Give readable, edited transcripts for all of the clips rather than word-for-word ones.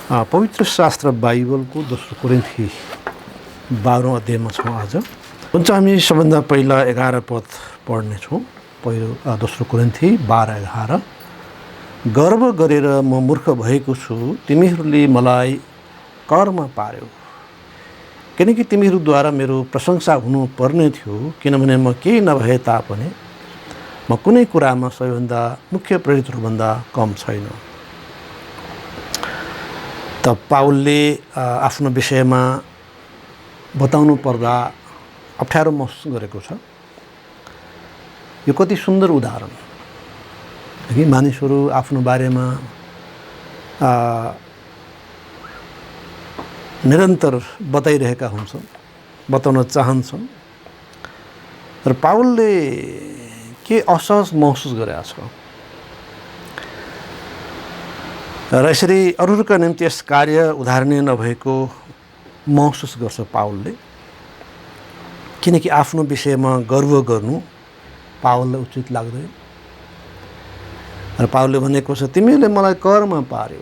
पवित्र शास्त्र बाइबलको दोस्रो कोरिन्थी 12औं अध्यायमा छौँ आज। हुन्छ, हामी सबभन्दा पहिला 11 पद पढ्नेछौँ। पहिलो दोस्रो कोरिन्थी 12:11। गर्व गरेर म मूर्ख भएको छु, तिमीहरूले मलाई करमा पार्यौ, किनकि तिमीहरूद्वारा मेरो प्रशंसा हुनुपर्ने थियो। किनभने म केही नभए तापनि म कुनै कुरामा सबैभन्दा मुख्य प्रेरितहरूभन्दा कम छैन। त पाउलले आफ्नो विषयमा बताउनु पर्दा अप्ठ्यारो महसुस गरेको छ। यो कति सुन्दर उदाहरण कि मानिसहरू आफ्नो बारेमा निरन्तर बताइरहेका हुन्छन्, बताउन चाहन्छन्, तर पाउलले के असहज महसुस गरेको छ र यसरी अरूहरूका निम्ति यस कार्य उदाहरणीय नभएको महसुस गर्छ पाउलले, किनकि आफ्नो विषयमा गर्व गर्नु पाउललाई उचित लाग्दैन। र पाउलले भनेको छ, तिमीले मलाई करमा पार्यौ।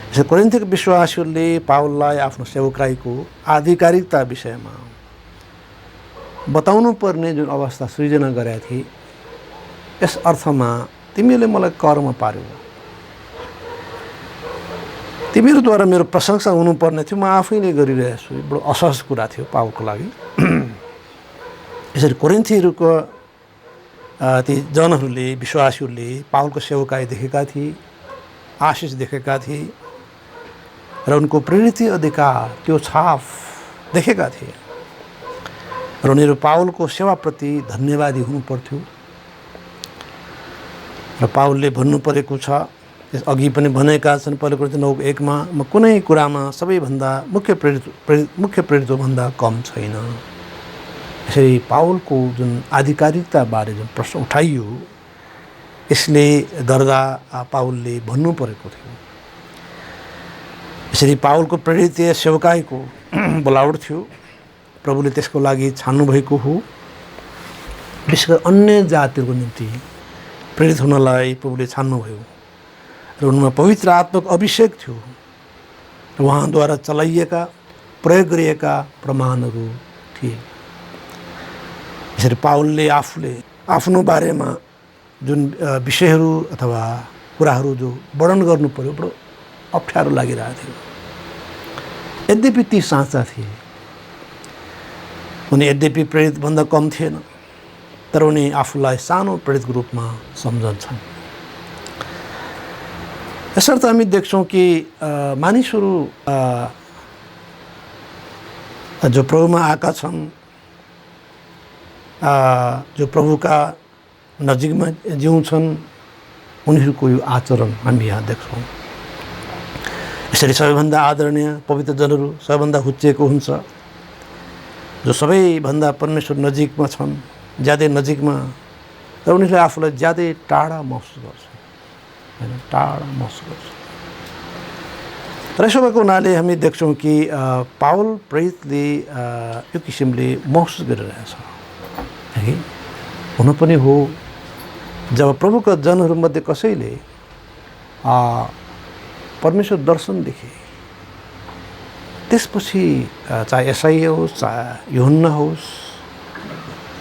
यसरी कोरिन्थीका विश्वासीहरूले पाउललाई आफ्नो सेवकाईको आधिकारिकता विषयमा बताउनु पर्ने जुन अवस्था सृजना गरेका थिए, यस अर्थमा तिमीले मलाई करमा पार्यौ, तिमीहरूद्वारा मेरो प्रशंसा हुनुपर्ने थियो, म आफैले गरिरहेको छु। बडो असहज कुरा थियो पाउलको लागि। यसरी कोरिन्थीहरूको ती जनहरूले, विश्वासीहरूले पाउलको सेवकाई देखेका थिए, आशिष देखेका थिए र उनको प्रेरित अधिकार, त्यो छाप देखेका थिए र उनीहरू पाउलको सेवाप्रति धन्यवादी हुनुपर्थ्यो। र पाउलले भन्नु परेको छ, यस अघि पनि भनेका छन्, पहिलो कोरिन्थी 9:1मा म कुनै कुरामा सबैभन्दा मुख्य प्रेरितभन्दा कम छैन। यसरी पाउलको जुन आधिकारिकताबारे जुन प्रश्न उठाइयो, यसले गर्दा पाउलले भन्नु परेको थियो। यसरी पाउलको प्रेरित सेवकाईको बोलावट थियो, प्रभुले त्यसको लागि छान्नुभएको हो। विशेष गरी अन्य जातिहरूको निम्ति प्रेरित हुनलाई प्रभुले छान्नुभयो र उनमा पवित्र आत्माको अभिषेक थियो र उहाँद्वारा चलाइएका, प्रयोग गरिएका प्रमाणहरू थिए। यसरी पाउलले आफूले आफ्नो बारेमा जुन विषयहरू अथवा कुराहरू जो वर्णन गर्नु पर्यो, बडो अप्ठ्यारो लागिरहेको थियो। यद्यपि ती साँचा थिए, उनी यद्यपि प्रेरितभन्दा कम थिएन, तर उनी आफूलाई सानो प्रेरितको रूपमा सम्झन्छन्। यसर्थ हामी देख्छौँ कि मानिसहरू जो प्रभुमा आएका छन्, जो प्रभुका नजिकमा जिउँछन्, उनीहरूको यो आचरण हामी यहाँ देख्छौँ। यसरी सबैभन्दा आदरणीय पवित्र जनहरू सबैभन्दा हुच्चिएको हुन्छ, जो सबैभन्दा परमेश्वर नजिकमा छन्, ज्यादै नजिकमा, र उनीहरूले आफूलाई ज्यादै टाढा महसुस गर्छ, होइन, टाढा महसुस गर्छ। र यसो भएको हुनाले हामी देख्छौँ कि पाउल प्रेरितले यो किसिमले महसुस गरिरहेछ है। हुन पनि हो, जब प्रभुका जनहरूमध्ये कसैले परमेश्वर दर्शन देखे, त्यसपछि चाहे एसाइया होस्, चाहे यूहन्ना होस्,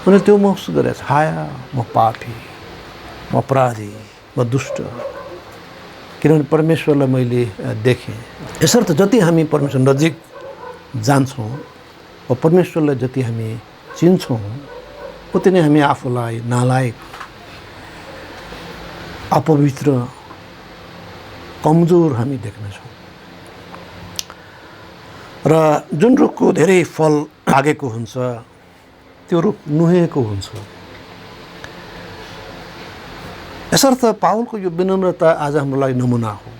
उनीहरूले त्यो महसुस गरेछ, हाया म पापी, म अपराधी, म दुष्ट, किनभने परमेश्वरलाई मैले देखेँ। यसर्थ जति हामी परमेश्वर नजिक जान्छौँ वा परमेश्वरलाई जति हामी चिन्छौँ, उति नै हामी आफूलाई नालायक, अपवित्र, कमजोर हामी देख्नेछौँ। र जुन रुखको धेरै फल लागेको हुन्छ, त्यो रुख नुहेको हुन्छ। यसर्थ पाउलको यो विनम्रता आज हाम्रो लागि नमुना हो।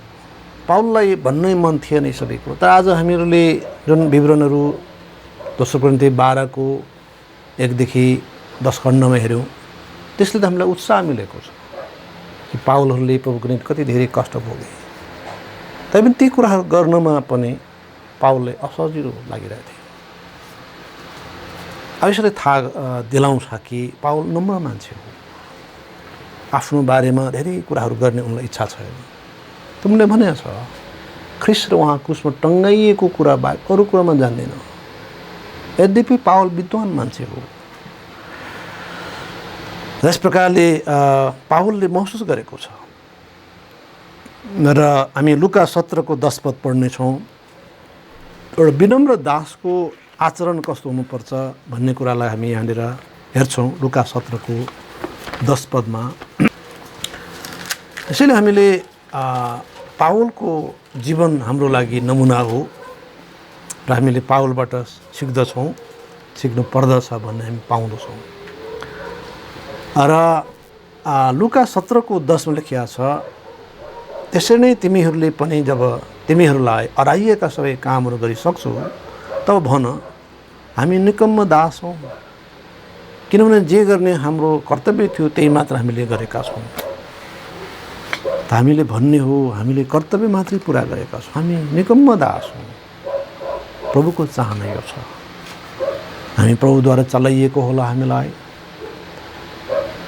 पाउललाई भन्नै मन थिएन यी सबै कुरो, तर आज हामीहरूले जुन विवरणहरू दोस्रो कोरिन्थी 12को 1देखि 10 खण्डमा हेऱ्यौँ, त्यसले त हामीलाई उत्साह मिलेको छ कि पाउलहरूले प्रभुको निम्ति कति धेरै कष्ट भोगे। तैपनि ती कुराहरू गर्नमा पनि पाउललाई असजिलो लागिरहेको थियो। अब यसले थाहा दिलाउँछ कि पाउल नम्र मान्छे हो, आफ्नो बारेमा धेरै कुराहरू गर्ने उनलाई इच्छा छैन। तुमले भने छ ख्रिस्ट र उहाँ क्रुसमा टङ्गाइएको कुरा बाहेक अरू कुरामा जान्दैन। यद्यपि पावल विद्वान मान्छे हो। यस प्रकारले पावलले महसुस गरेको छ र हामी लुका 17 को 10 पद पढ्नेछौँ। एउटा विनम्र दासको आचरण कस्तो हुनुपर्छ भन्ने कुरालाई हामी यहाँनिर हेर्छौँ लुका 17 को 10 पदमा। यसैले हामीले पावलको जीवन हाम्रो लागि नमुना हो र हामीले पावलबाट सिक्दछौँ, सिक्नु पर्दछ भन्ने हामी पाउँदछौँ। र लुका 17 को 10 मा लेखिएको छ, त्यसरी नै तिमीहरूले पनि जब तिमीहरूलाई अराइएका सबै कामहरू गरिसक्छौ तब भन हामी निकम्म दास हौँ, किनभने जे गर्ने हाम्रो कर्तव्य थियो त्यही मात्र हामीले गरेका छौँ। हामीले भन्ने हो हामीले कर्तव्य मात्रै पुरा गरेका छौँ, हामी निकम्म दास हौँ। प्रभुको चाहना यो छ, हामी प्रभुद्वारा चलाइएको होला हामीलाई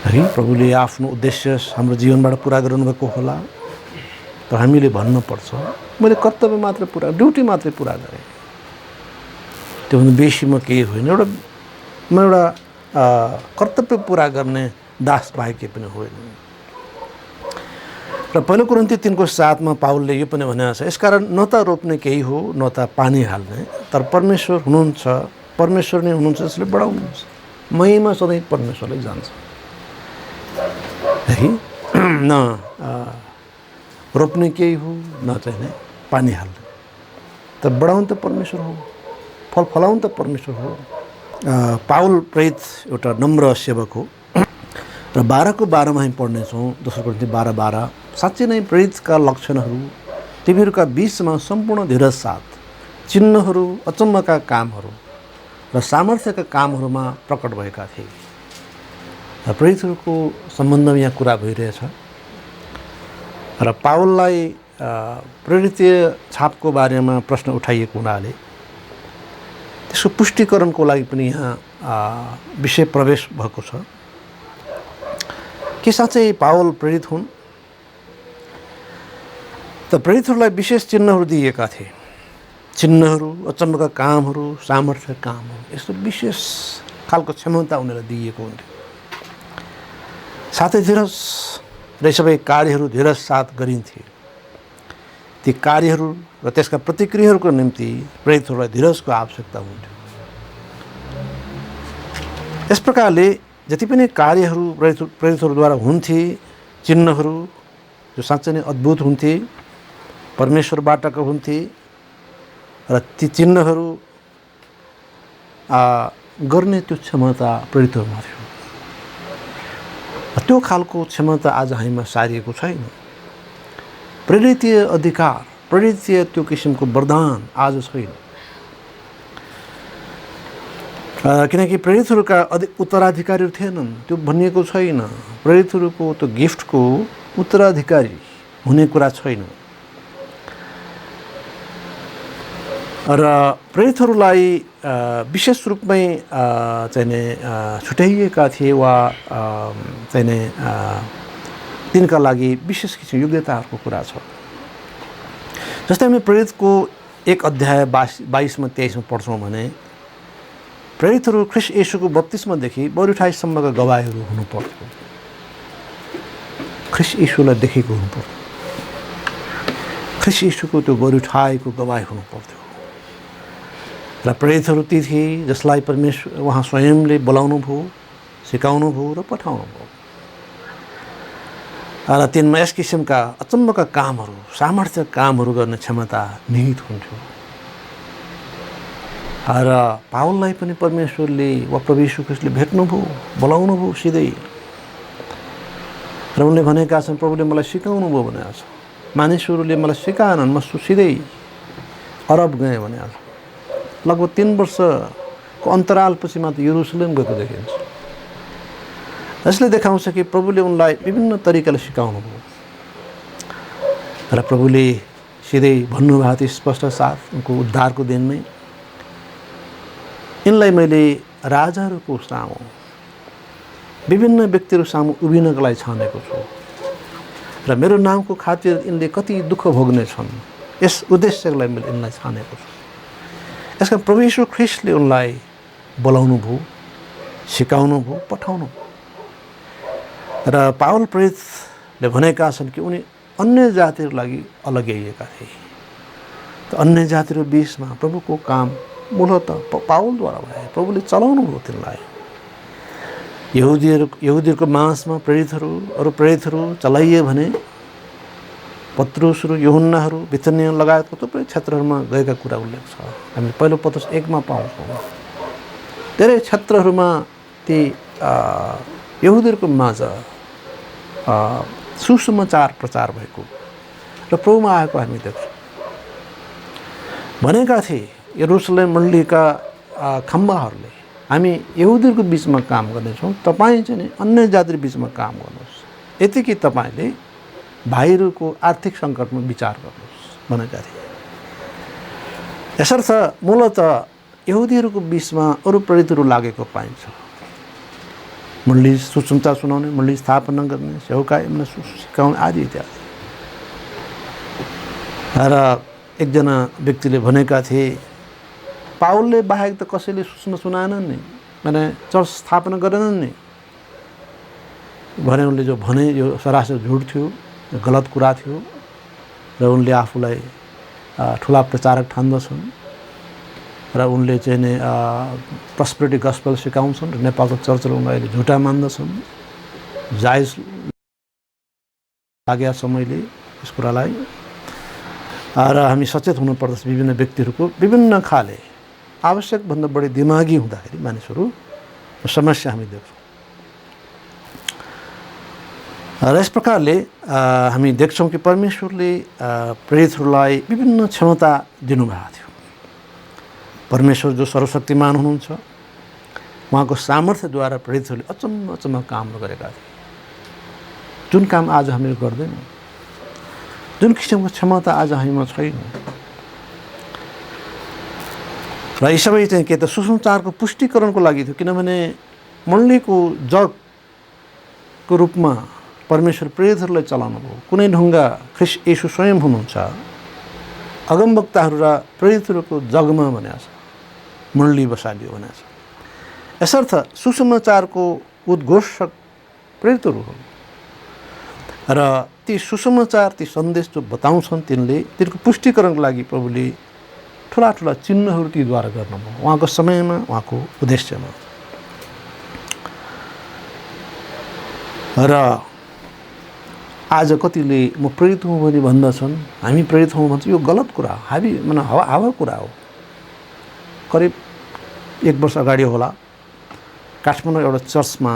है, प्रभुले आफ्नो उद्देश्य हाम्रो जीवनबाट पुरा गर्नुभएको होला। तर हामीले भन्नुपर्छ मैले कर्तव्य मात्र पुरा, ड्युटी मात्रै पुरा गरेँ, त्योभन्दा बेसी म केही होइन, म एउटा कर्तव्य पुरा गर्ने दास बाहेक केही पनि होइन। र पहिलो कुरिन्थी 3 को 7 मा पावलले यो पनि भनेको छ, यसकारण न त रोप्ने केही हो न त पानी हाल्ने, तर परमेश्वर हुनुहुन्छ, परमेश्वर नै हुनुहुन्छ जसले बढाउनुहुन्छ। महिमा सधैँ परमेश्वरलाई जान्छ है। न रोप्ने केही हो न चाहिँ पानी हाल्ने, तर बढाउनु त परमेश्वर हो, फल फलाउनु त परमेश्वर हो। पावल प्रेरित एउटा नम्र सेवक हो र 12 को 12 मा हामी पढ्नेछौँ। दोस्रो कुरिन्थी 12:12 साँच्चै नै प्रेरितका लक्षणहरू तिमीहरूका बीचमा सम्पूर्ण धीरज साथ चिन्हहरू, अचम्मका कामहरू र सामर्थ्यका कामहरूमा प्रकट भएका थिए। र प्रेरितहरूको सम्बन्धमा यहाँ कुरा भइरहेछ र पावललाई प्रेरितीय छापको बारेमा प्रश्न उठाइएको हुनाले त्यसको पुष्टिकरणको लागि पनि यहाँ विषय प्रवेश भएको छ। के साँच्चै पावल प्रेरित हुन्? त प्रेरितहरूलाई विशेष चिन्हहरू दिएका थिए, चिन्हहरू, अचम्मका कामहरू, सामर्थ्य कामहरू, यस्तो विशेष खालको क्षमता उनीहरूलाई दिएको हुन्थ्यो। साथै धीरज र सबै कार्यहरू धीरज साथ गरिन्थे। ती कार्यहरू र त्यसका प्रतिक्रियाहरूको निम्ति प्रेरितहरूलाई धीरजको आवश्यकता हुन्थ्यो। यस प्रकारले जति पनि कार्यहरू प्रेरितहरूद्वारा हुन्थे, चिन्हहरू जो साँच्चै नै अद्भुत हुन्थे, परमेश्वरबाटका हुन्थे र ती चिन्हहरू गर्ने त्यो क्षमता प्रेरितहरूमा थियो। त्यो खालको क्षमता आज हामीमा सारिएको छैन। प्रेरितीय अधिकार, प्रेरितीय त्यो किसिमको वरदान आज छैन, किनकि प्रेरितहरूका उत्तराधिकारीहरू थिएनन्। त्यो भनिएको छैन, प्रेरितहरूको त्यो गिफ्टको उत्तराधिकारी हुने कुरा छैन। र प्रेरितहरूलाई विशेष रूपमै चाहिँ छुट्याइएका थिए वा चाहिँ तिनका लागि विशेष किसिम योग्यताहरूको कुरा छ। जस्तै हामी प्रेरितको 1 अध्याय 22 मा 23 मा पढ्छौँ भने प्रेरितहरू ख्रिस्ट येशूको बत्तिस्मादेखि बौरिउठाइसम्मका गवाहीहरू हुनुपर्थ्यो। ख्रिस्ट येशूलाई देखेको हुनुपर्थ्यो, ख्रिस्ट येशूको त्यो बौरिउठाएको गवाही हुनुपर्थ्यो। र प्रेरितहरू ती थिए जसलाई परमेश्वर उहाँ स्वयंले बोलाउनु भयो, सिकाउनु भयो र पठाउनु भयो। र तिनमा यस किसिमका अचम्मका कामहरू, सामर्थ्य कामहरू गर्ने क्षमता निहित हुन्थ्यो। र पावललाई पनि परमेश्वरले वा प्रभु येशू ख्रिस्टले भेट्नुभयो, बोलाउनु भयो सिधै। र उनले भनेका छन् प्रभुले मलाई सिकाउनु भयो भनेको छ, मानिसहरूले मलाई सिकाएनन्, म सिधै अरब गएँ भनेको छ। लगभग 3 वर्षको अन्तरालपछि मात्र यरुसलेम गएको देखिन्छ। यसले देखाउँछ कि प्रभुले उनलाई विभिन्न तरिकाले सिकाउनु भयो र प्रभुले सिधै भन्नुभएको थियो स्पष्ट साथ उनको उद्धारको दिनमै, यिनलाई मैले राजाहरूको सामु, विभिन्न व्यक्तिहरू सामु उभिनको लागि छानेको छु र मेरो नामको खातिर यिनले कति दुःख भोग्ने छन्, यस उद्देश्यलाई मैले यिनलाई छानेको छु। यसका प्रभु यीशु ख्रीष्टले उनलाई बोलाउनु भयो, सिकाउनु भयो, पठाउनु भयो। र पावल प्रेरितले भनेका छन् कि उनी अन्य जातिहरूको लागि अलग्याइएका थिए। त अन्य जातिहरू बिचमा प्रभुको काम मूलतः पावलद्वारा भयो, प्रभुले चलाउनु भयो तिनलाई। यहुदीहरूको मासमा प्रेरितहरू, अरू प्रेरितहरू चलाइए भने पत्रुसहरू, यूहन्नाहरू, बिथनिया लगायतको थुप्रै क्षेत्रहरूमा गएका कुरा उल्लेख छ। हामी पहिलो पत्रस 1 मा पाउँछौँ। धेरै क्षेत्रहरूमा ती यहुदीहरूको माझ सुसमाचार प्रचार भएको र प्रभुमा आएको हामी देख्छौँ। भनेका थिए यरुसलेम मण्डलीका खम्बाहरूले, हामी यहुदीहरूको बिचमा काम गर्नेछौँ, तपाईँ चाहिँ नि अन्य जातिको बिचमा काम गर्नुहोस्, यतिकै तपाईँले भाइहरूको आर्थिक सङ्कटमा विचार गर्नुहोस् भनेका थिए। यसर्थ मूलतः यहुदीहरूको बिचमा अरू प्रेरितहरू लागेको पाइन्छ। मण्डली सुसमाचार सुनाउने, मण्डली स्थापना गर्ने, सेवकाई सिकाउने आदि इत्यादि। र एकजना व्यक्तिले भनेका थिए पावलले बाहेक त कसैले सुसमाचार सुनाएनन् नि, माने चर्च स्थापना गरेनन् नि भने उनले जो भने यो सरासर झुट थियो, गलत कुरा थियो र उनले आफूलाई ठुला प्रचारक ठान्दछन् र उनले चाहिँ नि प्रस्पेरिटी गस्पल सिकाउँछन् र नेपालको चर्चले उनलाई अहिले झुटा मान्दछन्। जायज लागेका समयले यस कुरालाई र हामी सचेत हुनुपर्दछ। विभिन्न व्यक्तिहरूको विभिन्न खाले आवश्यकभन्दा बढी दिमागी हुँदाखेरि मानिसहरू समस्या हामी देख्छौँ। र यस प्रकारले हामी देख्छौँ कि परमेश्वरले प्रेरितहरूलाई विभिन्न क्षमता दिनुभएको थियो। परमेश्वर जो सर्वशक्तिमान हुनुहुन्छ, उहाँको सामर्थ्यद्वारा प्रेरितहरूले अचम्म काम गरेका थिए, जुन काम आज हामीले गर्दैनौँ, जुन किसिमको क्षमता आज हामीमा छैन। र यी सबै चाहिँ के त सुसमाचारको पुष्टिकरणको लागि थियो, किनभने मण्डलीको जगको रूपमा परमेश्वर प्रेरितहरूलाई चलाउनु भयो। कुनै ढुङ्गा ख्रीष्ट येशू स्वयं हुनुहुन्छ, अगमवक्ताहरू र प्रेरितहरूको जगमा भनेको छ, मण्डली बसालियो भनेको छ। यसर्थ सुसमाचारको उद्घोषक प्रेरितहरू हो र ती सुसमाचार, ती सन्देश जो बताउँछन् तिनको पुष्टिकरणको लागि प्रभुले ठुला चिन्हहरू तीद्वारा गर्नुभयो उहाँको समयमा, उहाँको उद्देश्यमा। र आज कतिले म प्रेरित हुँ भने भन्दछन्, हामी प्रेरित हौँ भन्छ, यो गलत कुरा हो, हामी माने हावा कुरा हो। करिब 1 वर्ष अगाडि होला, काठमाडौँ एउटा चर्चमा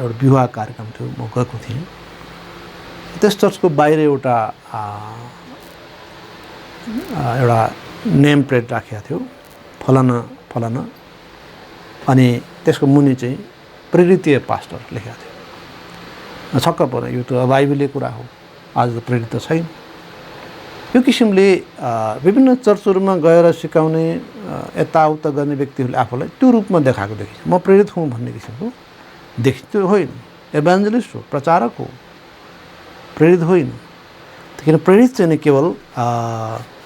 एउटा विवाह कार्यक्रम थियो, म गएको थिएँ। त्यस चर्चको बाहिर एउटा नेम प्लेट राखेको थियो, फलाना फलाना, अनि त्यसको मुनि चाहिँ प्रेरितीय पास्टर लेखेको थियो। छक्क पऱ्यो, यो त बाइबलले कुरा हो, आज त प्रेरित त छैन। यो किसिमले विभिन्न चर्चहरूमा गएर सिकाउने, यताउता गर्ने व्यक्तिहरूले आफूलाई त्यो रूपमा देखाएको देखिन्छ। म प्रेरित हुँ भन्ने किसिमको देखिन्छ। त्यो होइन, एभान्जलिस्ट हो, प्रचारक हो, प्रेरित होइन। किन प्रेरित चाहिँ नि केवल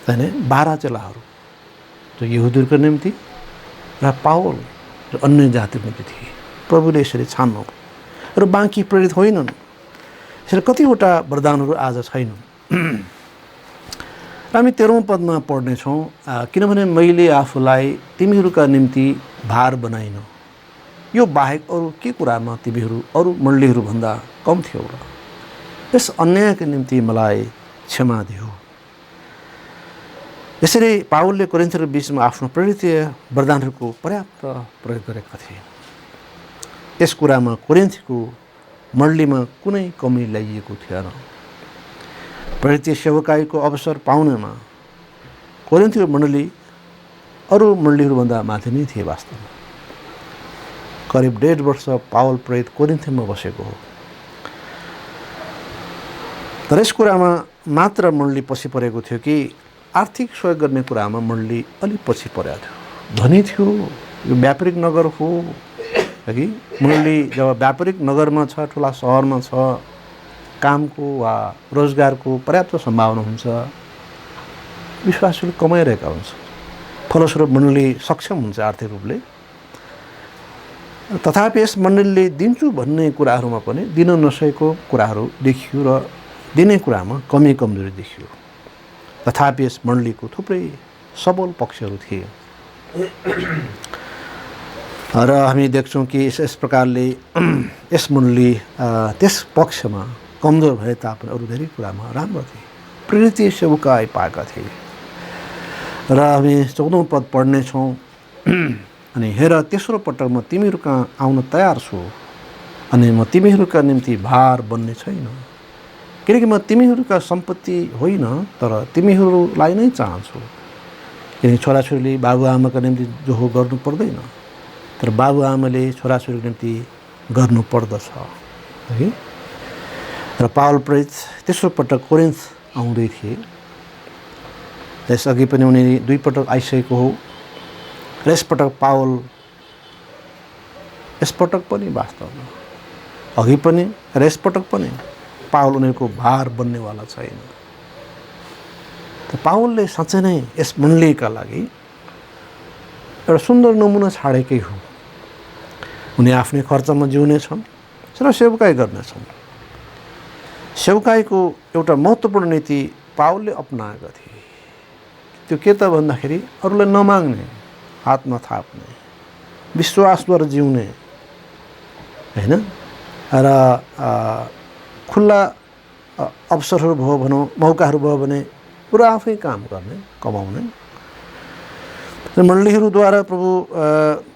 चाहिँ 12 चेलाहरू जो यहुदीहरूको निम्ति र पावल र अन्य जातिको निम्ति थिए। प्रभुले यसरी छान्नु र बाँकी प्रेरित होइनन्। यसरी कतिवटा वरदानहरू आज छैनन्। र हामी 13औं पदमा पढ्नेछौँ, किनभने मैले आफूलाई तिमीहरूका निम्ति भार बनाइन, यो बाहेक अरू के कुरामा तिमीहरू अरू मण्डलीहरूभन्दा कम थियौ र यस अन्यायको निम्ति मलाई क्षमा दियो। यसरी पावलले कोरिन्थीहरूको बिचमा आफ्नो प्रेरितीय वरदानहरूको पर्याप्त प्रयोग गरेका थिए। यस कुरामा कोरिन्थीको मण्डलीमा कुनै कमी ल्याइएको थिएन। प्रेरितीय सेवकाईको अवसर पाउनेमा कोरिन्थीको मण्डली अरू मण्डलीहरूभन्दा माथि नै थिए। वास्तवमा करिब 1.5 वर्ष पावल प्रेरित कोरिन्थीमा बसेको हो। तर यस कुरामा मात्र मण्डली पछि परेको थियो कि आर्थिक सहयोग गर्ने कुरामा मण्डली अलि पछि परेको थियो। धनी थियो, यो व्यापारिक नगर हो कि मण्डली जब व्यापारिक नगरमा छ, ठुला सहरमा छ, कामको वा रोजगारको पर्याप्त सम्भावना हुन्छ, विश्वासीले कमाइरहेका हुन्छ, फलस्वरूप मण्डली सक्षम हुन्छ आर्थिक रूपले। तथापि यस मण्डलीले दिन्छु भन्ने कुराहरूमा पनि दिन नसकेको कुराहरू देखियो र दिने कुरामा कमी कमजोरी देखियो। तथापि यस मण्डलीको थुप्रै सबल पक्षहरू थिए र हामी देख्छौँ कि यस प्रकारले यस मण्डली त्यस पक्षमा कमजोर भए तापनि अरू धेरै कुरामा राम्रो थिए, प्रेरित सेवकाई पाएका थिए। र हामी 14औं पद पढ्नेछौँ। अनि हेर, तेस्रो पटक म तिमीहरू कहाँ आउन तयार छु, अनि म तिमीहरूका निम्ति भार बन्ने छैन, किनकि म तिमीहरूका सम्पत्ति होइन तर तिमीहरूलाई नै चाहन्छु। किनकि छोराछोरीले बाबुआमाका निम्ति जोहो गर्नु पर्दैन, तर बाबुआमाले छोराछोरीको निम्ति गर्नु पर्दछ है। र पावल प्रेरित तेस्रो पटक कोरिन्थ आउँदै थिए। त्यसअघि पनि उनी 2 पटक आइसकेको हो र यसपटक पावल, यसपटक पनि वास्तवमा अघि पनि र यसपटक पनि पावल उनीहरूको भार बन्नेवाला छैन। त पावलले साँच्चै नै यस मण्डलीका लागि एउटा सुन्दर नमुना छाडेकै हो। उनी आफ्नै खर्चमा जिउनेछन् र सेवकाई गर्नेछन्। सेवकाईको एउटा महत्त्वपूर्ण नीति पावलले अपनाएका थिए। त्यो के त भन्दाखेरि अरूलाई नमाग्ने, हात नथाप्ने, विश्वासद्वारा जिउने हैन। र खुल्ला अवसरहरू भयो भनौँ, मौकाहरू भयो भने पुरा आफै काम गर्ने, कमाउने। र मण्डलीहरूद्वारा प्रभु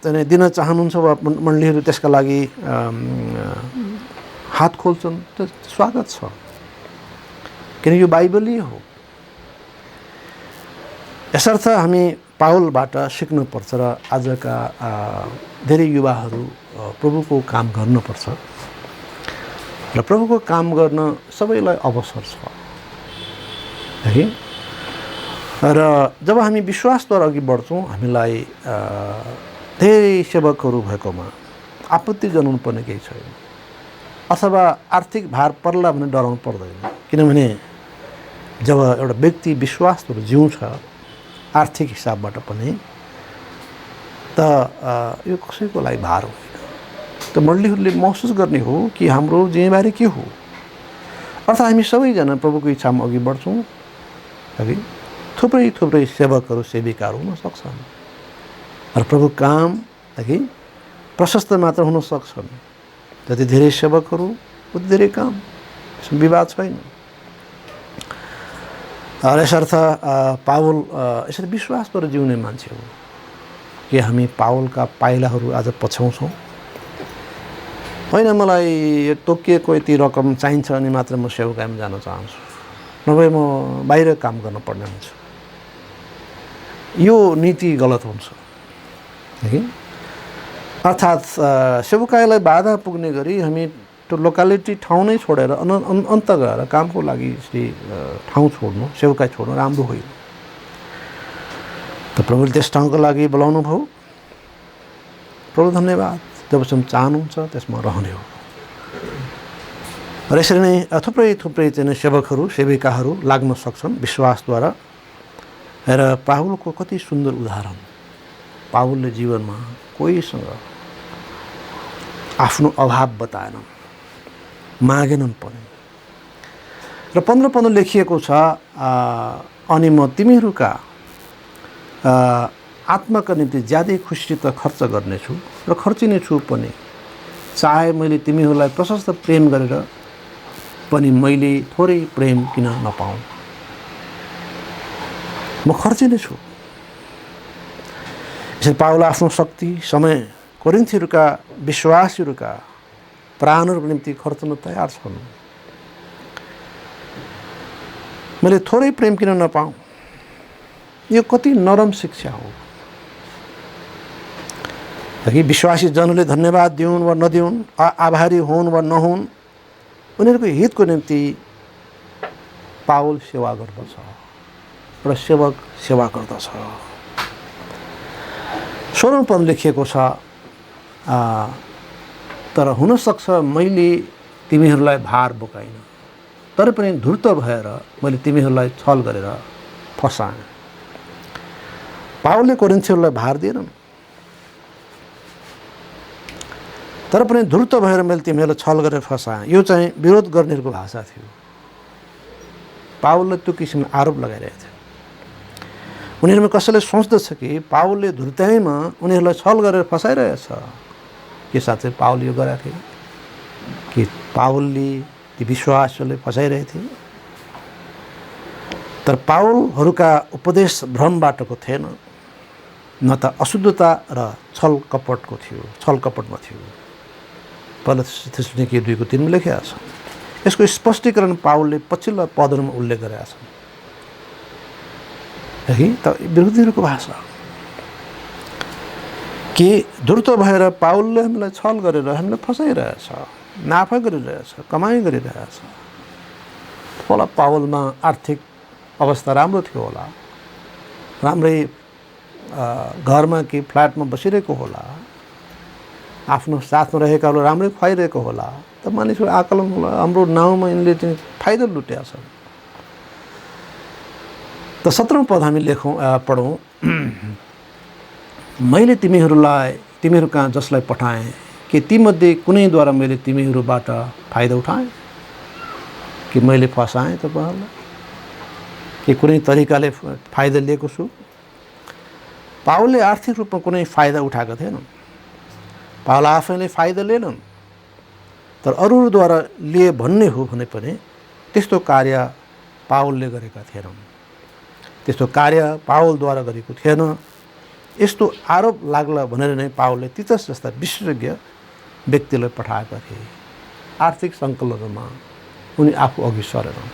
दिन चाहनुहुन्छ वा मण्डलीहरू त्यसका लागि हात खोल्छन्, त्यो स्वागत छ, किनकि यो बाइबलीय हो। यसर्थ हामी पावलबाट सिक्नुपर्छ र आजका धेरै युवाहरू प्रभुको काम गर्नुपर्छ र प्रभुको काम गर्न सबैलाई अवसर छ है। र जब हामी विश्वासद्वारा अघि बढ्छौँ, हामीलाई धेरै सेवकहरू भएकोमा आपत्ति जनाउनु पर्ने केही छैन, अथवा आर्थिक भार पर्ला भने डराउनु पर्दैन। किनभने जब एउटा व्यक्ति विश्वासद्वारा जिउँछ आर्थिक हिसाबबाट पनि, त यो कसैको लागि भार होइन। त मण्डलीहरूले महसुस गर्ने हो कि हाम्रो जिम्मेवारी के हो। अर्थात् हामी सबैजना प्रभुको इच्छामा अघि बढ्छौँ है। थुप्रै थुप्रै सेवकहरू सेविकाहरू हुन सक्छन् र प्रभु काम है प्रशस्त मात्र हुन सक्छन्। जति धेरै सेवकहरू उति धेरै काम, यसमा विवाद छैन। र यसर्थ पावल यसरी विश्वासद्वारा जिउने मान्छे हो कि हामी पावलका पाइलाहरू आज पछ्याउँछौँ। होइन मलाई तोकिएको यति रकम चाहिन्छ अनि मात्र म सेवकाईमा जान चाहन्छु, नभए म बाहिर काम गर्न पर्ने हुन्छ, यो नीति गलत हुन्छ है। अर्थात् सेवकाईलाई बाधा पुग्ने गरी हामी त्यो लोकालिटी ठाउँ नै छोडेर अन्त गएर कामको लागि यसरी ठाउँ छोड्नु, सेवकाई छोड्नु राम्रो होइन। त प्रभुले त्यस ठाउँको लागि बोलाउनु भयो, प्रभु धन्यवाद। जबसम्म चाहनुहुन्छ त्यसमा रहने हो। र यसरी नै थुप्रै थुप्रै चाहिँ सेवकहरू सेविकाहरू लाग्न सक्छन् विश्वासद्वारा। र पावलको कति सुन्दर उदाहरण, पावलले जीवनमा कोहीसँग आफ्नो अभाव बताएनन्, मागेनन् पनि। र 15 पद लेखिएको छ, अनि म तिमीहरूका आत्माका निम्ति ज्यादै खुसी त खर्च गर्नेछु र खर्चिनेछु पनि, चाहे मैले तिमीहरूलाई प्रशस्त प्रेम गरेर पनि मैले थोरै प्रेम किन नपाऊँ, म खर्चिनेछु। यसरी पावल आफ्नो शक्ति समय कोरिन्थीहरूका विश्वासीहरूका प्राणहरूको निम्ति खर्चन तयार छन्। मैले थोरै प्रेम किन नपाऊँ, यो कति नरम शिक्षा हो कि विश्वासी जनले धन्यवाद दिउन् वा नदिउन्, आभारी हुन् वा नहुन्, उनीहरूको हितको निम्ति पावल सेवा गर्दछ र सेवक सेवा गर्दछ। 16औं पद लेखिएको छ, तर हुनसक्छ मैले तिमीहरूलाई भार बोकाइन, तर पनि धूर्त भएर मैले तिमीहरूलाई छल गरेर फसाएँ। पावलले कोरिन्थीहरूलाई भार दिएनन्, तर पनि धूर्त भएर मैले तिमीहरूलाई छल गरेर फसाएँ। यो चाहिँ विरोध गर्नेहरूको भाषा थियो। पावलले त्यो किसिमले आरोप लगाइरहेको थियो। उनीहरूमा कसैले सोच्दछ कि पावलले धूर्ताइमा उनीहरूलाई छल गरेर फसाइरहेछ। के साथै पावल यो गरेका थिए कि पावलले ती विश्वासहरूले फसाइरहेथे। तर पावलहरूका उपदेश भ्रमबाटको थिएन, न त अशुद्धता र छल कपटको थियो, छल कपटमा थियो। पहिलो थेसलोनिके 2:3 लेखेका छ। यसको स्पष्टीकरण पावलले पछिल्ला पदहरूमा उल्लेख गरेका छन्। है त विरोधीहरूको भाषा कि धूर्त भएर पावलले हामीलाई छल गरेर हामीलाई फसाइरहेछ, नाफा गरिरहेछ, कमाइ गरिरहेछ। होला पावलमा आर्थिक अवस्था राम्रो थियो होला, राम्रै घरमा कि फ्ल्याटमा बसिरहेको होला, आफ्नो साथमा रहेकाहरू राम्रै खुवाइरहेको होला। त मानिसहरू आकलन होला हाम्रो नाउँमा यिनले चाहिँ फाइदा लुटेका छन्। त 17औं पद हामी पढौँ। मैले तिमीहरू कहाँ जसलाई पठाएँ कि तीमध्ये कुनैद्वारा मैले तिमीहरूबाट फाइदा उठाएँ, कि मैले फसाएँ तपाईँहरूलाई, कि कुनै तरिकाले फाइदा लिएको छु। पावलले आर्थिक रूपमा कुनै फाइदा उठाएको थिएन। पावल आफैले फाइदा लिएनन्, तर अरूद्वारा लिए भन्ने हो भने पनि त्यस्तो कार्य पावलले गरेका थिएनन्। त्यस्तो कार्य पावलद्वारा गरेको थिएन। यस्तो आरोप लाग्ला भनेर नै पावलले तीतस जस्ता विशेषज्ञ व्यक्तिलाई पठाएका थिए। आर्थिक सङ्कलनमा उनी आफू अघि सरेनन्।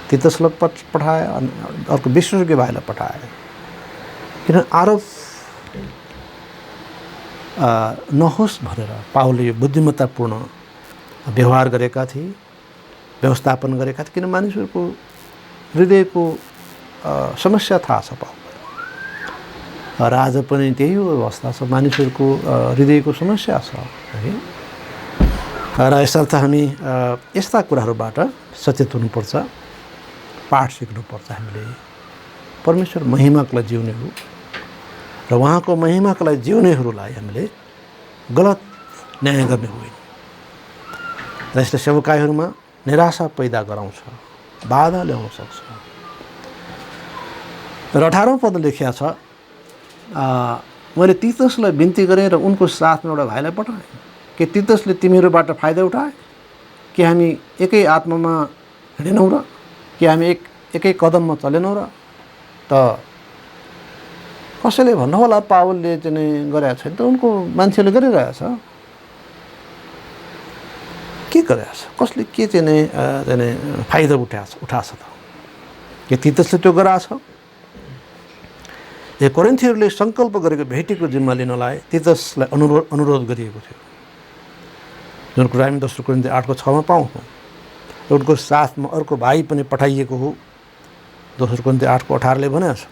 तीतसलाई पठाए अनि अर्को विशेषज्ञ भाइलाई पठाए। किन आरोप नहोस् भनेर पावलले यो बुद्धिमत्तापूर्ण व्यवहार गरेका थिए, व्यवस्थापन गरेका थिए। किन मानिसहरूको हृदयको समस्या थाहा छ पावललाई। र आज पनि त्यही हो अवस्था छ, मानिसहरूको हृदयको समस्या छ है। र यसर्थ हामी यस्ता कुराहरूबाट सचेत हुनुपर्छ, पाठ सिक्नुपर्छ। हामीले परमेश्वर महिमाको लागि जिउने हो र उहाँको महिमाको लागि जिउनेहरूलाई हामीले गलत न्याय गर्ने होइन। र यसले सेवकाईहरूमा निराशा पैदा गराउँछ, बाधा ल्याउन सक्छ। र 18औं पद लेखिया छ, मैले तीतसलाई बिन्ती गरेँ र उनको साथमा एउटा भाइलाई पठाएँ कि तीतसले तिमीहरूबाट फाइदा उठाए, कि हामी एकै आत्मामा हिँडेनौँ र, कि हामी एकै कदममा चलेनौँ र। त कसैले भन्नु होला पावलले चाहिँ गरेको छैन, त उनको मान्छेले गरिरहेछ। के गरेछ, कसले के चाहिँ फाइदा उठाछ त, के तीतसले त्यो गराछ? यो कोरिन्थीहरूले सङ्कल्प गरेको भेटीको जिम्मा लिनलाई तीतसलाई अनुरोध गरिएको थियो, जुन कुरा हामी 2 कोरिन्थी 8:6 पाउँछौँ। उनको साथमा अर्को भाइ पनि पठाइएको हो, 2 कोरिन्थी 8:18 भनेको छ।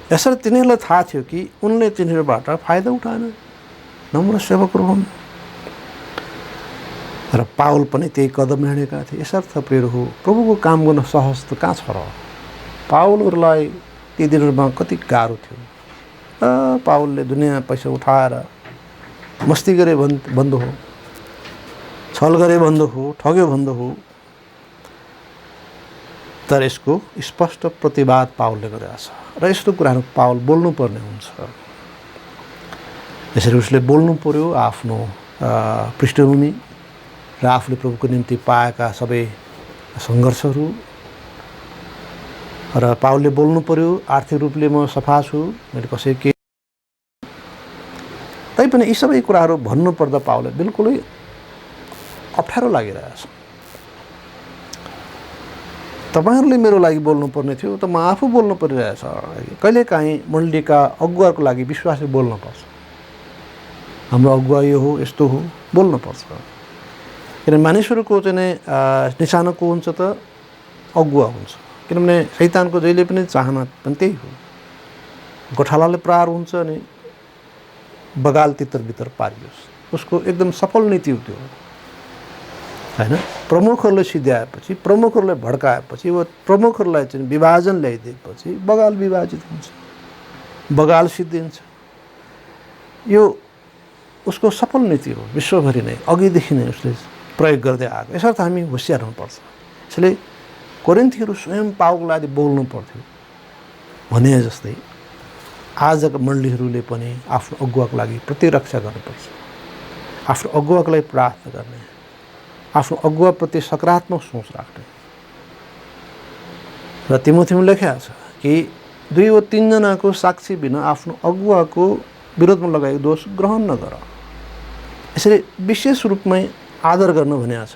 यसरी तिनीहरूलाई थाहा थियो कि उनले तिनीहरूबाट फाइदा उठाएन, नम्र सेवकहरू हुन्। र पावल पनि त्यही कदम हिँडेका थिए। यसर्थ प्रिय हो, प्रभुको काम गर्न सहज त कहाँ छ र। पावलहरूलाई ती दिनहरूमा कति गाह्रो थियो। पावलले दुनियाँ पैसा उठाएर मस्ती गरे भन्द हो, छल गरे भन्द हो, ठग्यो भन्द हो। तर यसको स्पष्ट प्रतिवाद पावलले गरेको छ र यस्तो कुराहरू पावल बोल्नुपर्ने हुन्छ। यसरी उसले बोल्नु पर्यो आफ्नो पृष्ठभूमि र आफूले प्रभुको निम्ति पाएका सबै सङ्घर्षहरू। र पावलले बोल्नु पर्यो आर्थिक रूपले म सफा छु, मैले कसै के। तैपनि यी सबै कुराहरू भन्नुपर्दा पावलले बिल्कुलै अप्ठ्यारो लागिरहेछ। तपाईँहरूले मेरो लागि बोल्नुपर्ने थियो, त म आफू बोल्नु परिरहेछ। कहिलेकाहीँ मण्डलीका अगुवाको लागि विश्वासले बोल्नुपर्छ। हाम्रो अगुवा यो हो, यस्तो हो, बोल्नुपर्छ। किनभने मानिसहरूको चाहिँ निशाना को हुन्छ त अगुवा हुन्छ। किनभने शैतानको जहिले पनि चाहना पनि त्यही हो, गोठालाले प्रहार हुन्छ अनि बगाल तितर बितर पारियोस्। उसको एकदम सफल नीति हो त्यो। हैन। प्रमुखहरूले सिध्याएपछि, प्रमुखहरूलाई भड्काएपछि, वो प्रमुखहरूलाई चाहिँ विभाजन ल्याइदिएपछि बगाल विभाजित हुन्छ, बगाल सिद्धिन्छ। यो उसको सफल नीति हो, विश्वभरि नै अघिदेखि नै उसले प्रयोग गर्दै आएको। यसर्थ हामी होसियार हुनुपर्छ। यसले कोरिन्थीहरू स्वयं पावलको लागि बोल्नु पर्थ्यो भने जस्तै आजका मण्डलीहरूले पनि आफ्नो अगुवाको लागि प्रतिरक्षा गर्नुपर्छ, आफ्नो अगुवाको लागि प्रार्थना गर्ने, आफ्नो अगुवाप्रति सकारात्मक सोच राख्ने। र तिमोथीमा लेखेको छ कि 2 वा 3 जनाको साक्षी बिना आफ्नो अगुवाको विरोधमा लगाएको दोष ग्रहण नगर। यसरी विशेष रूपमै आदर गर्नु भनेको छ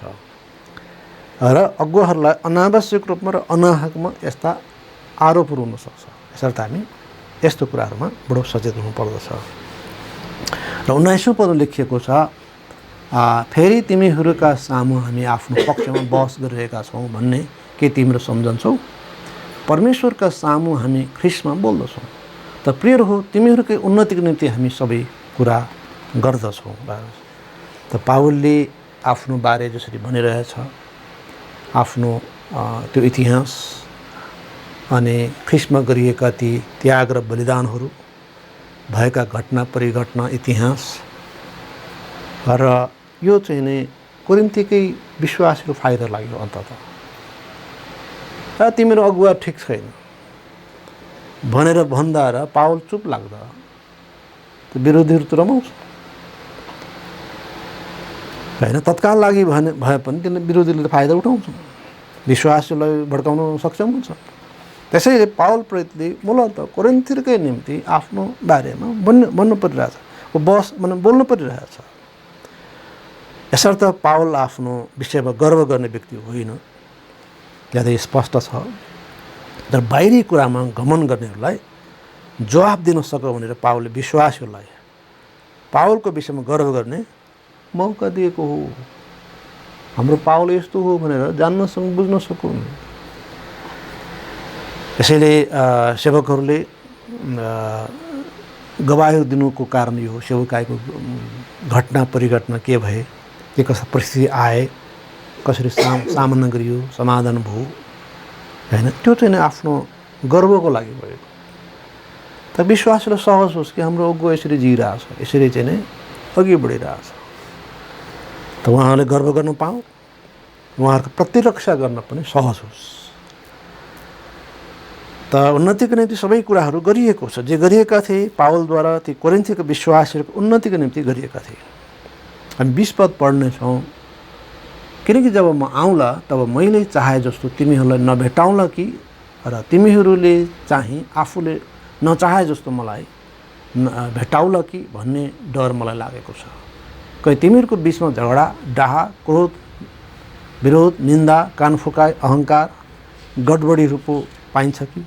र अगुवाहरूलाई अनावश्यक रूपमा र अनाहकमा यस्ता आरोपहरू हुन सक्छ। यसर्थ हामी यस्तो कुराहरूमा बडो सचेत हुनुपर्दछ। र 19औं पद लेखिएको छ, फेरि तिमीहरूका सामु हामी आफ्नो पक्षमा बहस गरिरहेका छौँ भन्ने के तिम्रो सम्झन्छौ? परमेश्वरका सामु हामी ख्रीष्टमा बोल्दछौँ। त प्रिय हो, तिमीहरूकै उन्नतिको निम्ति हामी सबै कुरा गर्दछौँ। त पावलले आफ्नो बारे जसरी भनिरहेछ, आफ्नो त्यो इतिहास अनि ख्रीष्टमा गरिएका ती त्याग र बलिदानहरू, भएका घटना परिघटना इतिहास, र यो चाहिँ नै कोरिन्थीकै विश्वासको फाइदा लाग्यो। अन्ततः तिम्रो अगुवा ठिक छैन भनेर भन्दा र पावल चुप लाग्दा त्यो विरोधीहरू त रमाउँछ हैन। तत्काल लागि भए पनि तिनीहरूले विरोधीले फाइदा उठाउँछ, विश्वासलाई भड्काउन सक्षम हुन्छ। त्यसैले पावल प्रेरितले मूलत कोरिन्थीकै निम्ति आफ्नो बारेमा भन्नु परिरहेछ, बस बोल्नु परिरहेछ। यसर्थ पावल आफ्नो विषयमा गर्व गर्ने व्यक्ति होइन, ज्यादै स्पष्ट छ। तर बाहिरी कुरामा घमन गर्नेहरूलाई जवाफ दिन सक्यो भनेर पावलले विश्वासहरूलाई पावलको विषयमा गर्व गर्ने मौका दिएको हो। हाम्रो पावल यस्तो हो भनेर जान्न बुझ्न सकुन्। यसैले सेवकहरूले गवाही दिनुको कारण यो हो, सेवकाईको घटना परिघटना के भए, के कस्ता परिस्थिति आए, कसरी सामना गरियो, समाधान भयो हैन। त्यो चाहिँ आफ्नो गर्वको लागि भएको। तर विश्वासले सहज होस् कि हाम्रो अगुवा यसरी जिइरहेछ, यसरी चाहिँ नै अघि बढिरहेछ। त उहाँहरूले गर्व गर्न पाऊ, उहाँहरूको प्रतिरक्षा गर्न पनि सहज होस्। त उन्नतिको निम्ति सबै कुराहरू गरिएको छ। जे गरिएका थिए पावलद्वारा ती कोरिन्थीको विश्वासहरूको उन्नतिको निम्ति गरिएका थिए। हामी 20 पद पढ्नेछौँ। किनकि जब म आउँला तब मैले चाहे जस्तो तिमीहरूलाई नभेटाउँला कि, र तिमीहरूले चाहिँ आफूले नचाहे जस्तो मलाई भेटाउला कि भन्ने डर मलाई लागेको छ। कहीँ तिमीहरूको बिचमा झगडा, डाहा, क्रोध, विरोध, निन्दा, कानफुकाइ, अहङ्कार, गडबडीहरू पो पाइन्छ कि।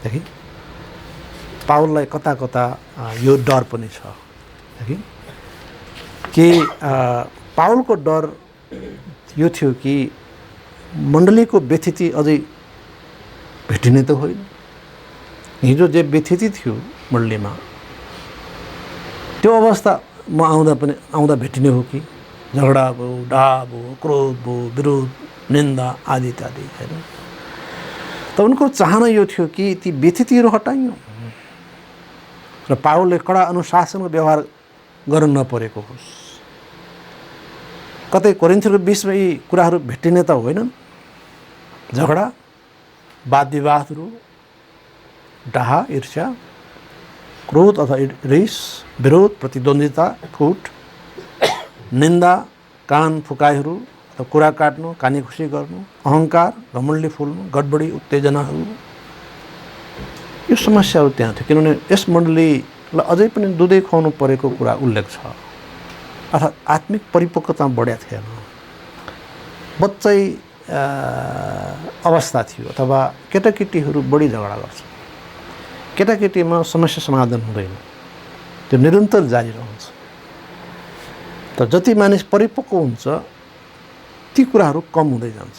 देखि पावललाई कता कता यो डर पनि छ कि पावलको डर यो थियो कि मण्डलीको व्यथिति अझै भेटिने त होइन। हिजो जे व्यथिति थियो मण्डलीमा, त्यो अवस्था म आउँदा भेटिने हो कि? झगडा भयो, डाहा भयो, क्रोध भयो, विरोध, निन्दा आदि इत्यादि हैन। त उनको चाहना यो थियो कि ती व्यथितिहरू हटाइयो र पावलले कडा अनुशासनको व्यवहार गर्न नपरेको होस्। कतै कोरिन्थीहरूको बिचमा यी कुराहरू भेटिने त होइनन्। झगडा, वाद विवादहरू, डाहा, ईर्ष्या, क्रोध अथवा रिस, विरोध, प्रतिद्वन्दिता, फुट, निन्दा, कान फुकाइहरू अथवा कुरा काट्नु, कानी खुसी गर्नु, अहङ्कार, घमण्डले फुल्नु, गडबडी, उत्तेजनाहरू, यो समस्याहरू त्यहाँ थियो। किनभने यस मण्डलीलाई अझै पनि दुधै खुवाउनु परेको कुरा उल्लेख छ। अर्थात् आत्मिक परिपक्वता बढ्या थिएन, बच्चै अवस्था थियो। अथवा केटाकेटीहरू बढी झगडा गर्छ, केटाकेटीमा समस्या समाधान हुँदैन, त्यो निरन्तर जारी रहन्छ। त जति मानिस परिपक्व हुन्छ ती कुराहरू कम हुँदै जान्छ।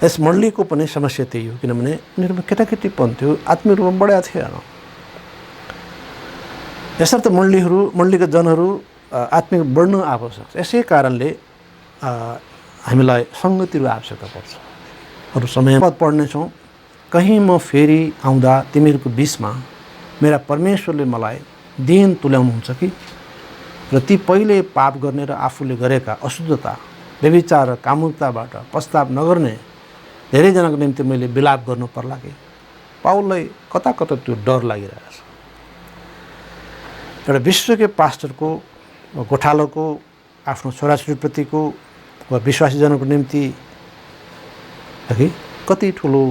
यस मण्डलीको पनि समस्या त्यही हो, किनभने उनीहरूमा केटाकेटीपन थियो, आत्मिक रूपमा बढ्या थिएन। यसर्थ मण्डलीका जनहरू आत्मिक बढ्नु आवश्यक छ। यसै कारणले हामीलाई सङ्गतिको आवश्यकता पर्छ। अरू समय पढ्नेछौँ, कहीँ म फेरि आउँदा तिमीहरूको बिचमा मेरा परमेश्वरले मलाई दिन तुल्याउनुहुन्छ कि, र ती पहिले पाप गर्ने र आफूले गरेका अशुद्धता, व्यभिचार र कामुकताबाट पश्चाताप नगर्ने धेरैजनाको निम्ति मैले विलाप गर्नु पर्ला कि। पाउललाई कता कता त्यो डर लागिरहेको छ। एउटा विश्वकै पास्टरको वा गोठालोको आफ्नो छोराछोरीप्रतिको वा विश्वासीजनको निम्ति है कति ठुलो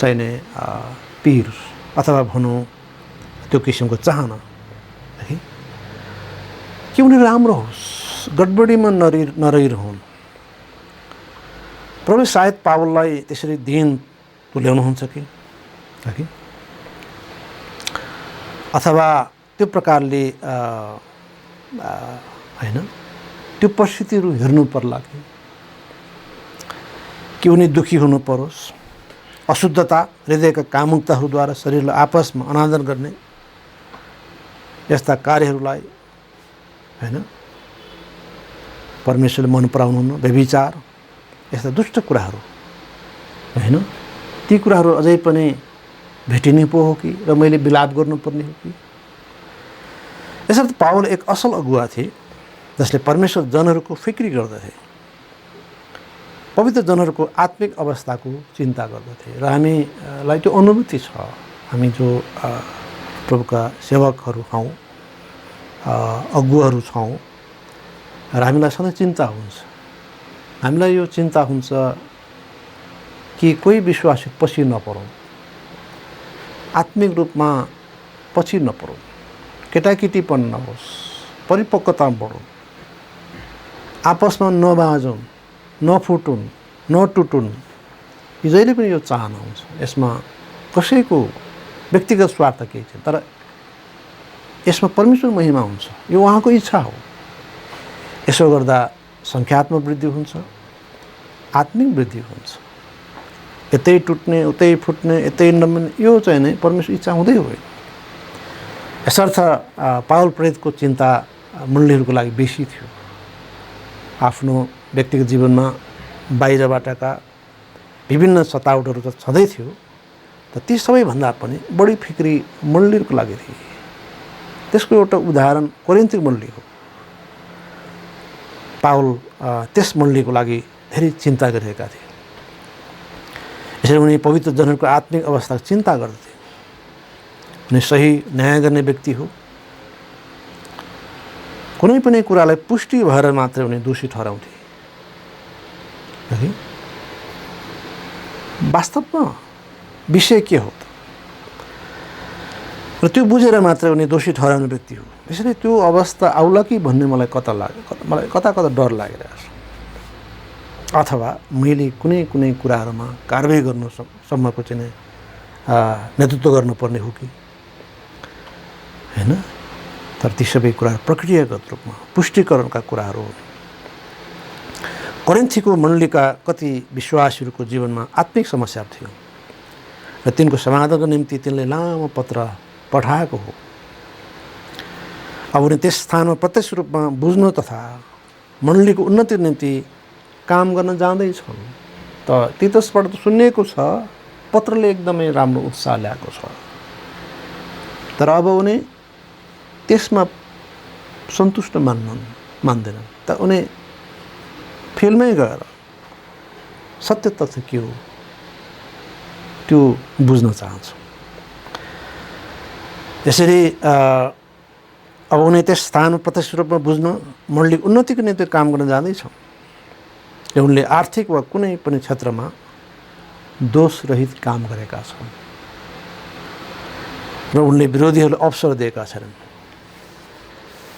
चाहिने पीर अथवा भनौँ त्यो किसिमको चाहना है कि उनीहरू राम्रो होस्, गडबडीमा नरहिरहन्। प्रभु सायद पावललाई त्यसरी दिन तुल्याउनुहुन्छ कि अथवा त्यो प्रकारले होइन त्यो परिस्थितिहरू हेर्नु पर्ला कि उनी दुःखी हुनु परोस्। अशुद्धता, हृदयका कामुकताहरूद्वारा शरीरलाई आपसमा अनादर गर्ने यस्ता कार्यहरूलाई होइन परमेश्वरले मन पराउनुहुन्न। व्यभिचार, यस्ता दुष्ट कुराहरू होइन, ती कुराहरू अझै पनि भेटिने पो हो कि, र मैले विलाप गर्नुपर्ने हो कि। यसर्थ पावल एक असल अगुवा थिए जसले परमेश्वर जनहरूको फिक्री गर्दथे, पवित्र जनहरूको आत्मिक अवस्थाको चिन्ता गर्दथे। र हामीलाई त्यो अनुभूति छ, हामी जो प्रभुका सेवकहरू छौँ, अगुवाहरू छौँ, र हामीलाई सधैँ चिन्ता हुन्छ। हामीलाई यो चिन्ता हुन्छ कि कोही विश्वासी पछि नपरौँ, आत्मिक रूपमा पछि नपरौँ, केटाकेटीपन नहोस्, परिपक्वता बढौँ, आपसमा नबाजौँ, नफुटुन्, नटुटुन्। यो जहिले पनि यो चाहना हुन्छ। यसमा कसैको व्यक्तिगत स्वार्थ केही छैन, तर यसमा परमेश्वर महिमा हुन्छ, यो उहाँको इच्छा हो। यसो गर्दा सङ्ख्यात्मक वृद्धि हुन्छ, आत्मिक वृद्धि हुन्छ। यतै टुट्ने, उतै फुट्ने, यतै नमिल्ने, यो चाहिँ नै परमेश्वर इच्छा हुँदै होइन। यसर्थ पावल प्रेरितको चिन्ता मण्डलीहरूको लागि बेसी थियो। आफ्नो व्यक्तिगत जीवनमा बाहिरबाटका विभिन्न सतावटहरू त छँदै थियो, तर ती सबैभन्दा पनि बढी फिक्री मण्डलीहरूको लागि थिए। त्यसको एउटा उदाहरण कोरिन्थिक मण्डली हो। पावल त्यस मण्डलीको लागि धेरै चिन्ता गरिरहेका थिए। यसरी उनी पवित्र जनहरूको आत्मिक अवस्थाको चिन्ता गर्दथे। उनी सही न्याय गर्ने व्यक्ति हो। कुनै पनि कुरालाई पुष्टि भएर मात्रै उनी दोषी ठहराउँथे। वास्तवमा विषय के हो त, र त्यो बुझेर मात्रै उनी दोषी ठहराउने व्यक्ति हो। यसरी त्यो अवस्था आउला कि भन्ने मलाई कता कता डर लागिरहेको छ। अथवा मैले कुनै कुराहरूमा कारबाही गर्नुसम्मको चाहिँ नेतृत्व गर्नुपर्ने हो कि होइन। तर ती सबै कुराहरू प्रक्रियागत रूपमा पुष्टिकरणका कुराहरू हो। कोरिन्थीको मण्डलीका कति विश्वासीहरूको जीवनमा आत्मिक समस्या थियो र तिनको समाधानको निम्ति तिनले लामो पत्र पठाएको हो। अब उनी त्यस स्थानमा प्रत्यक्ष रूपमा बुझ्नु तथा मण्डलीको उन्नतिको निम्ति काम गर्न जाँदैछन्। त तीतसबाट त सुनिएको छ, पत्रले एकदमै राम्रो उत्साह ल्याएको छ, तर अब उनी त्यसमा सन्तुष्ट मान्दैनन्। त उनी फिल्डमै गएर सत्य तथ्य के हो त्यो बुझ्न चाहन्छ। यसरी अब उनी त्यस स्थानमा प्रत्यक्ष रूपमा बुझ्न मण्डली उन्नतिको निम्ति काम गर्न जाँदैछन्। उनले आर्थिक वा कुनै पनि क्षेत्रमा दोषरहित काम गरेका छन् र उनले विरोधीहरूलाई अवसर दिएका छैनन्।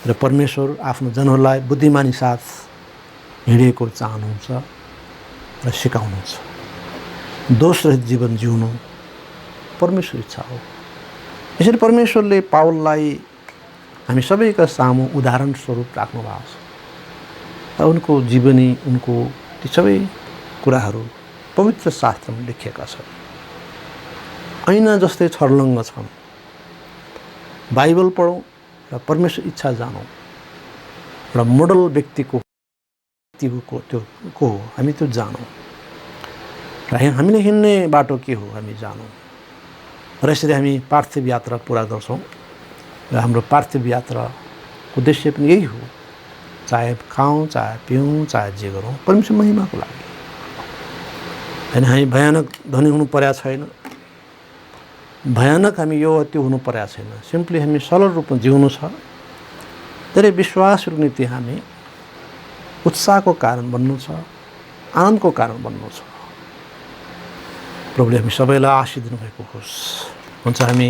र परमेश्वर आफ्नो जनहरूलाई बुद्धिमानी साथ हिँडेको चाहनुहुन्छ र सिकाउनुहुन्छ। दोषरहित जीवन जिउनु परमेश्वर इच्छा हो। यसरी परमेश्वरले पावललाई हामी सबैका सामु उदाहरण स्वरूप राख्नु भएको छ। उनको जीवनी, उनको ती सबै कुराहरू पवित्र शास्त्रमा लेखिएका छन्। ऐना जस्तै छर्लङ्ग छन्। बाइबल पढौँ र परमेश्वर इच्छा जानौँ। एउटा मोडल व्यक्तिको त्यो को हो हामी त्यो जानौँ र हामीले हिँड्ने बाटो के हो हामी जानौँ र यसरी हामी पार्थिव यात्रा पुरा गर्छौँ र हाम्रो पार्थिव यात्राको उद्देश्य पनि यही हो, चाहे खाऊँ चाहे पिऊँ चाहे जे गरौँ परमेश्वर महिमाको लागि। होइन हामी भयानक धनी हुनु परेको छैन, भयानक हामी यो त्यो हुनु परेको छैन, सिम्पली हामी सरल रूपमा जिउनु छ। धेरै विश्वासको निम्ति हामी उत्साहको कारण बन्नु छ, आनन्दको कारण बन्नु छ। प्रभुले हामी सबैलाई आशीष दिनुभएको होस्। हुन्छ हामी